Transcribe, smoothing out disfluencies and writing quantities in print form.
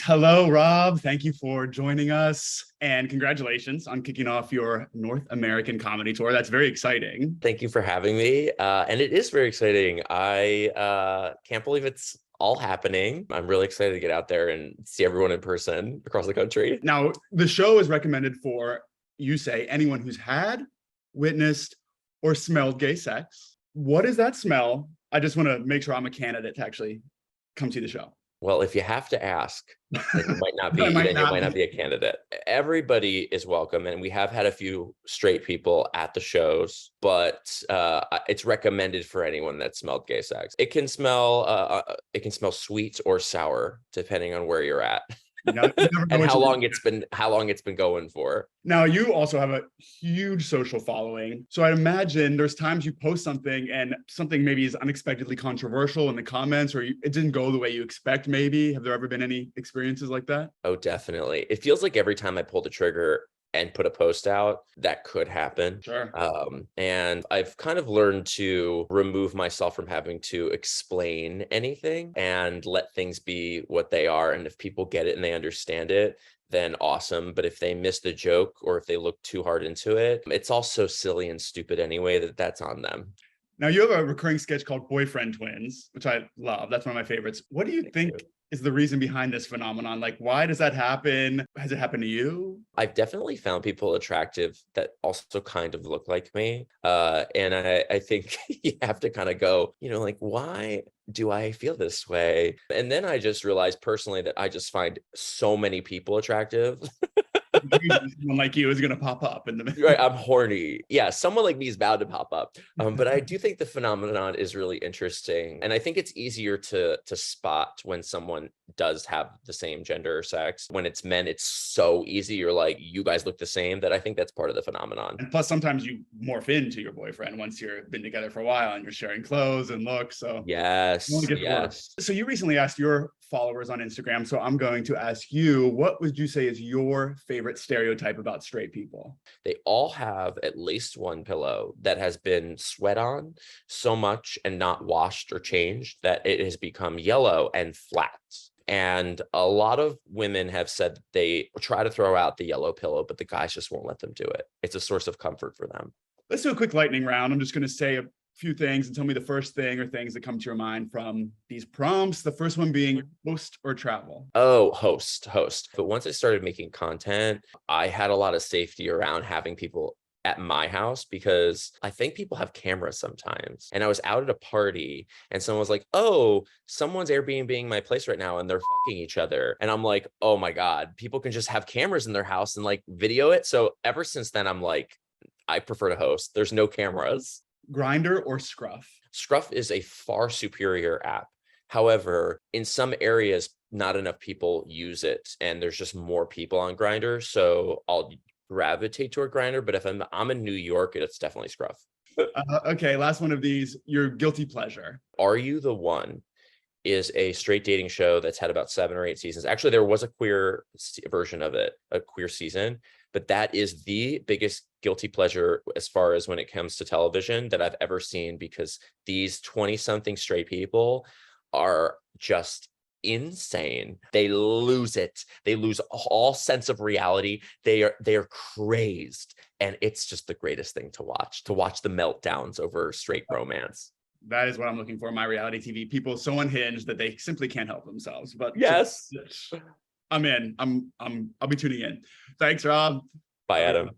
Hello, Rob. Thank you for joining us. And congratulations on kicking off your North American comedy tour. That's very exciting. Thank you for having me. And it is very exciting. I can't believe it's all happening. I'm really excited to get out there and see everyone in person across the country. Now, the show is recommended for, you say, anyone who's had, witnessed, or smelled gay sex. What is that smell? I just want to make sure I'm a candidate to actually come see the show. Well, if you have to ask, then you might not be, You might not be a candidate. Everybody is welcome, and we have had a few straight people at the shows, but it's recommended for anyone that smelled gay sex. It can smell sweet or sour depending on where you're at. You never know And how long it's been going for. Now, you also have a huge social following. So I imagine there's times you post something and something maybe is unexpectedly controversial in the comments, or it didn't go the way you expect, maybe. Have there ever been any experiences like that? Oh, definitely. It feels like every time I pull the trigger and put a post out, that could happen. Sure. And I've kind of learned to remove myself from having to explain anything and let things be what they are. And if people get it and they understand it, then awesome. But if they miss the joke or if they look too hard into it, it's all so silly and stupid anyway that's on them. Now, you have a recurring sketch called Boyfriend Twins, which I love. That's one of my favorites. What do you think is the reason behind this phenomenon? Like, why does that happen? Has it happened to you? I've definitely found people attractive that also kind of look like me. And I think you have to kind of go, like, why do I feel this way? And then I just realized personally that I just find so many people attractive. Someone like you is going to pop up in the middle. Right, I'm horny. Yeah, someone like me is bound to pop up. But I do think the phenomenon is really interesting. And I think it's easier to spot when someone does have the same gender or sex. When it's men, it's so easy. You're like, you guys look the same. That I think that's part of the phenomenon. And plus, sometimes you morph into your boyfriend once you've been together for a while and you're sharing clothes and looks. So yes. So you recently asked your followers on Instagram. So I'm going to ask you, what would you say is your favorite stereotype about straight people? They all have at least one pillow that has been sweat on so much and not washed or changed that it has become yellow and flat. And a lot of women have said they try to throw out the yellow pillow, but the guys just won't let them do it. It's a source of comfort for them. Let's do a quick lightning round. I'm just going to say a few things and tell me the first thing or things that come to your mind from these prompts. The first one being host or travel. Oh, host. But once I started making content, I had a lot of safety around having people at my house because I think people have cameras sometimes. And I was out at a party and someone was like, oh, someone's Airbnb-ing my place right now and they're fucking each other. And I'm like, oh my God, people can just have cameras in their house and like video it. So ever since then, I'm like, I prefer to host. There's no cameras. Grindr or Scruff? Scruff is a far superior app. However, in some areas, not enough people use it and there's just more people on Grindr. So I'll gravitate toward Grindr, but if I'm in New York, it's definitely Scruff. Okay, last one of these, your guilty pleasure. Are You the One is a straight dating show that's had about 7 or 8 seasons. Actually, there was a queer version of it, a queer season, but that is the biggest guilty pleasure as far as when it comes to television that I've ever seen, because these 20-something straight people are just insane. They lose it. They lose all sense of reality. They are crazed. And it's just the greatest thing to watch the meltdowns over straight romance. That is what I'm looking for in my reality TV. People so unhinged that they simply can't help themselves. But yes, I'm in. I'll be tuning in. Thanks, Rob. Bye, Adam.